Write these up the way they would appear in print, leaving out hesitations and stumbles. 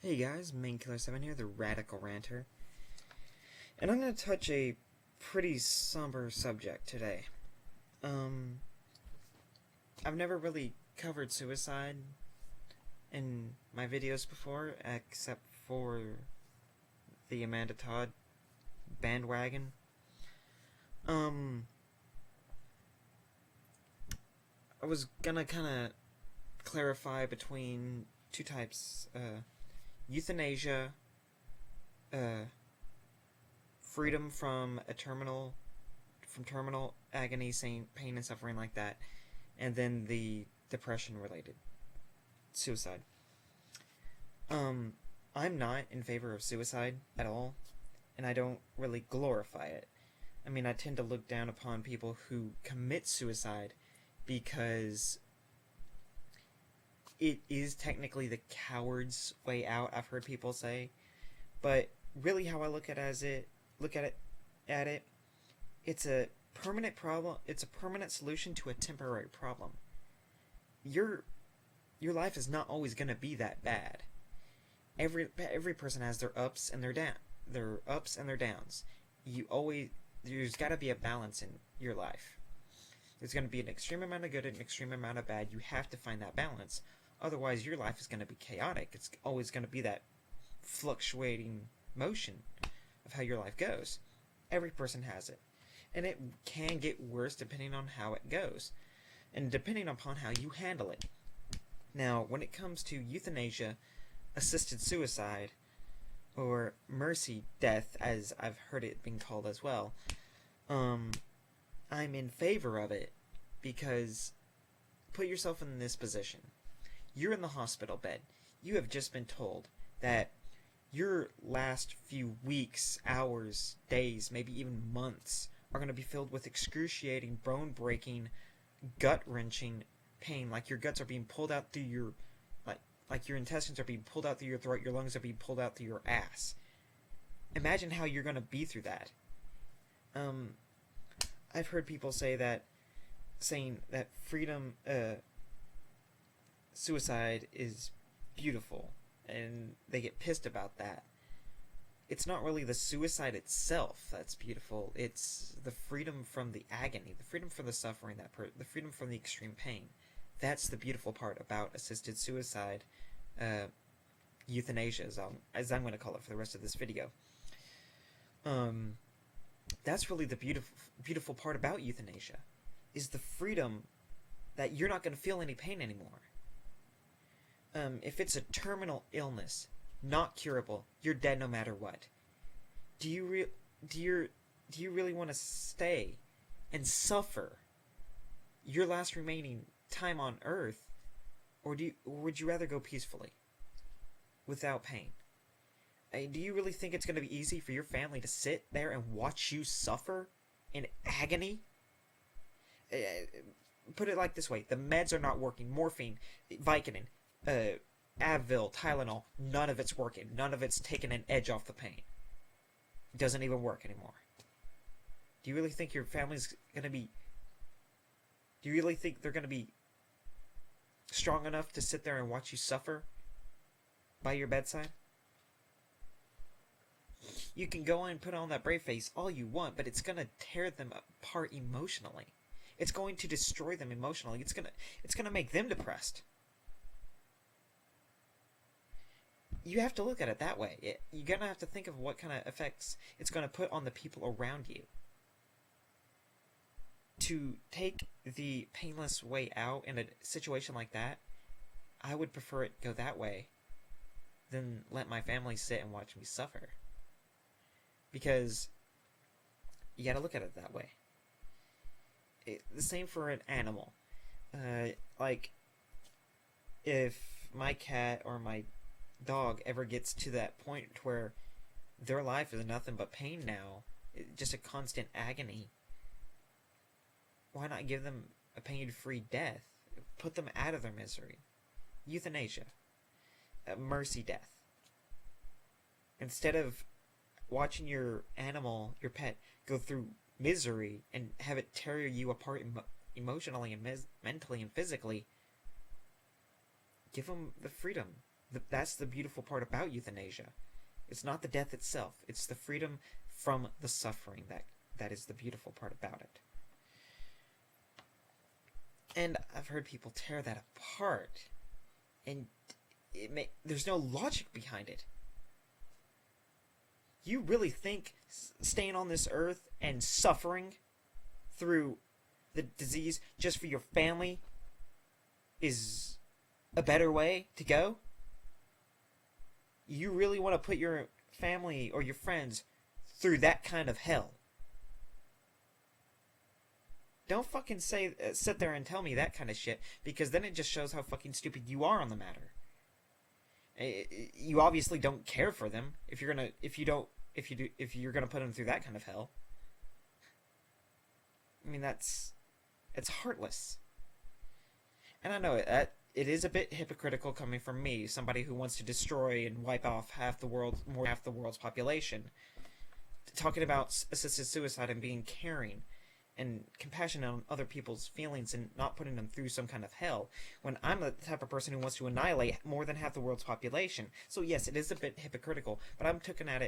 Hey guys, Mainkiller7 here, the Radical Ranter, and I'm going to touch a pretty somber subject today. I've never really covered suicide in my videos before, except for the Amanda Todd bandwagon. I was gonna kind of clarify between two types, euthanasia, freedom from terminal agony, pain and suffering like that, and then the depression-related suicide. I'm not in favor of suicide at all, and I don't really glorify it. I mean, I tend to look down upon people who commit suicide because it is technically the coward's way out, I've heard people say. But really how I look at it, it's a permanent problem. It's a permanent solution to a temporary problem. Your life is not always going to be that bad. Every person has their ups and their downs. There's got to be a balance in your life. There's going to be an extreme amount of good and an extreme amount of bad. You have to find that balance. Otherwise, your life is going to be chaotic. It's always going to be that fluctuating motion of how your life goes. Every person has it. And it can get worse depending on how it goes. And depending upon how you handle it. Now, when it comes to euthanasia, assisted suicide, or mercy death, as I've heard it being called as well, I'm in favor of it because put yourself in this position. You're in the hospital bed. You have just been told that your last few weeks, hours, days, maybe even months are going to be filled with excruciating, bone-breaking, gut-wrenching pain, like your guts are being pulled out through your, like your intestines are being pulled out through your throat, your lungs are being pulled out through your ass. Imagine how you're going to be through that. I've heard people saying that freedom, suicide is beautiful, and they get pissed about that. It's not really the suicide itself that's beautiful. It's the freedom from the agony, the freedom from the suffering, the freedom from the extreme pain. That's the beautiful part about assisted suicide, euthanasia, as I'm going to call it for the rest of this video. That's really the beautiful part about euthanasia, is the freedom that you're not going to feel any pain anymore. If it's a terminal illness, not curable, you're dead no matter what. Do you really want to stay and suffer your last remaining time on Earth, or would you rather go peacefully, without pain? Do you really think it's going to be easy for your family to sit there and watch you suffer in agony? Put it like this way. The meds are not working. Morphine, Vicodin, Advil, Tylenol, none of it's working. None of it's taking an edge off the pain. It doesn't even work anymore. Do you really think your family's going to be... Do you really think they're going to be strong enough to sit there and watch you suffer by your bedside? You can go and put on that brave face all you want, but it's going to tear them apart emotionally. It's going to destroy them emotionally. It's going to make them depressed. You have to look at it that way. You're going to have to think of what kind of effects it's going to put on the people around you. To take the painless way out in a situation like that, I would prefer it go that way than let my family sit and watch me suffer. Because you gotta look at it that way. The same for an animal. Like, if my cat or my dog ever gets to that point where their life is nothing but pain now, just a constant agony, why not give them a pain-free death? Put them out of their misery. Euthanasia. Mercy death. Instead of watching your animal, your pet, go through misery and have it tear you apart emotionally and mentally and physically, give them the freedom, That's the beautiful part about euthanasia. It's not the death itself. It's the freedom from the suffering that is the beautiful part about it. And I've heard people tear that apart, and there's no logic behind it. You really think staying on this earth and suffering through the disease just for your family is a better way to go? You really want to put your family or your friends through that kind of hell? Don't fucking sit there and tell me that kind of shit, because then it just shows how fucking stupid you are on the matter. You obviously don't care for them if you're gonna put them through that kind of hell. I mean, it's heartless. And I know it is a bit hypocritical coming from me, somebody who wants to destroy and wipe off half the world's population, talking about assisted suicide and being caring and compassionate on other people's feelings and not putting them through some kind of hell, when I'm the type of person who wants to annihilate more than half the world's population. So yes, it is a bit hypocritical, but I'm looking at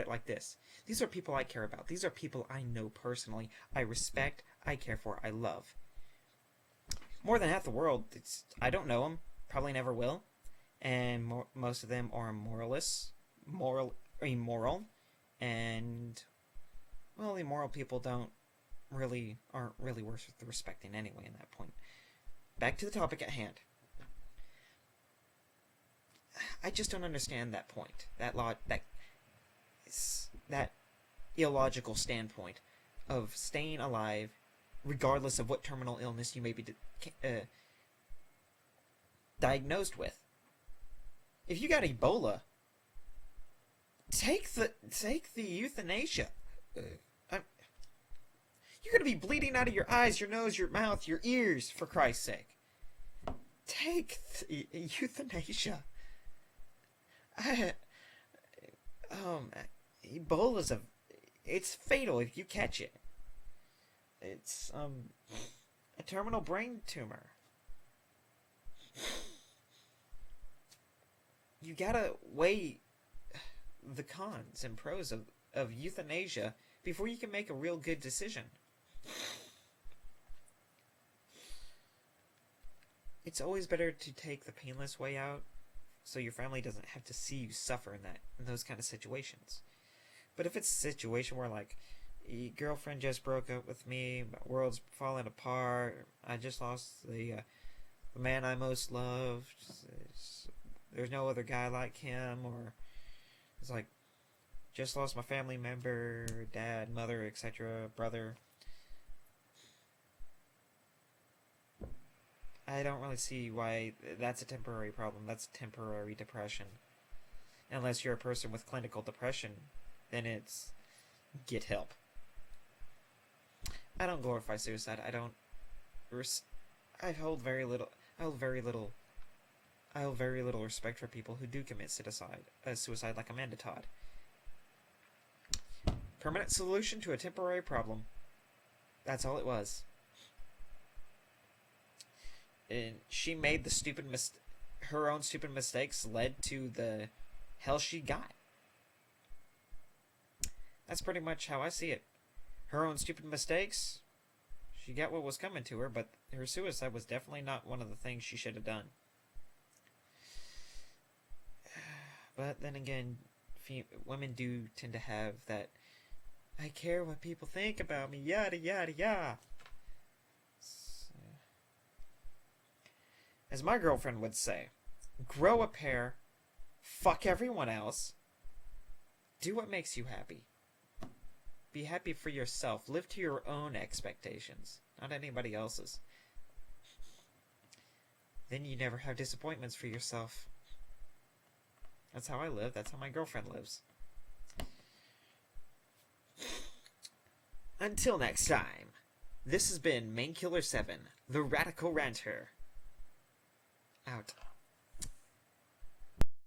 it like this. These are people I care about. These are people I know personally, I respect, I care for, I love. More than half the world, I don't know them, probably never will, and most of them are immoral, and well, immoral people aren't really worth respecting anyway. In that point, back to the topic at hand. I just don't understand that point, that illogical standpoint of staying alive, regardless of what terminal illness you may be diagnosed with. If you got Ebola, take the euthanasia. You're gonna be bleeding out of your eyes, your nose, your mouth, your ears, for Christ's sake. Take the euthanasia. Ebola's it's fatal if you catch it. It's a terminal brain tumor. You gotta weigh the cons and pros of euthanasia before you can make a real good decision. It's always better to take the painless way out, so your family doesn't have to see you suffer in those kind of situations. But if it's a situation where, like, your girlfriend just broke up with me, my world's falling apart, I just lost the man I most loved, there's no other guy like him, or it's like, just lost my family member, dad, mother, etc., brother. I don't really see why that's a temporary problem. That's temporary depression. Unless you're a person with clinical depression, then it's get help. I don't glorify suicide. I hold very little respect for people who do commit suicide like Amanda Todd. Permanent solution to a temporary problem. That's all it was. And she made her own stupid mistakes led to the hell she got. That's pretty much how I see it. Her own stupid mistakes, she got what was coming to her, but her suicide was definitely not one of the things she should have done. But then again, women do tend to have that, I care what people think about me, yada yada yada. As my girlfriend would say, grow a pair, fuck everyone else, do what makes you happy. Be happy for yourself. Live to your own expectations, not anybody else's. Then you never have disappointments for yourself. That's how I live. That's how my girlfriend lives. Until next time, this has been Main Killer 7, the Radical Ranter. Out.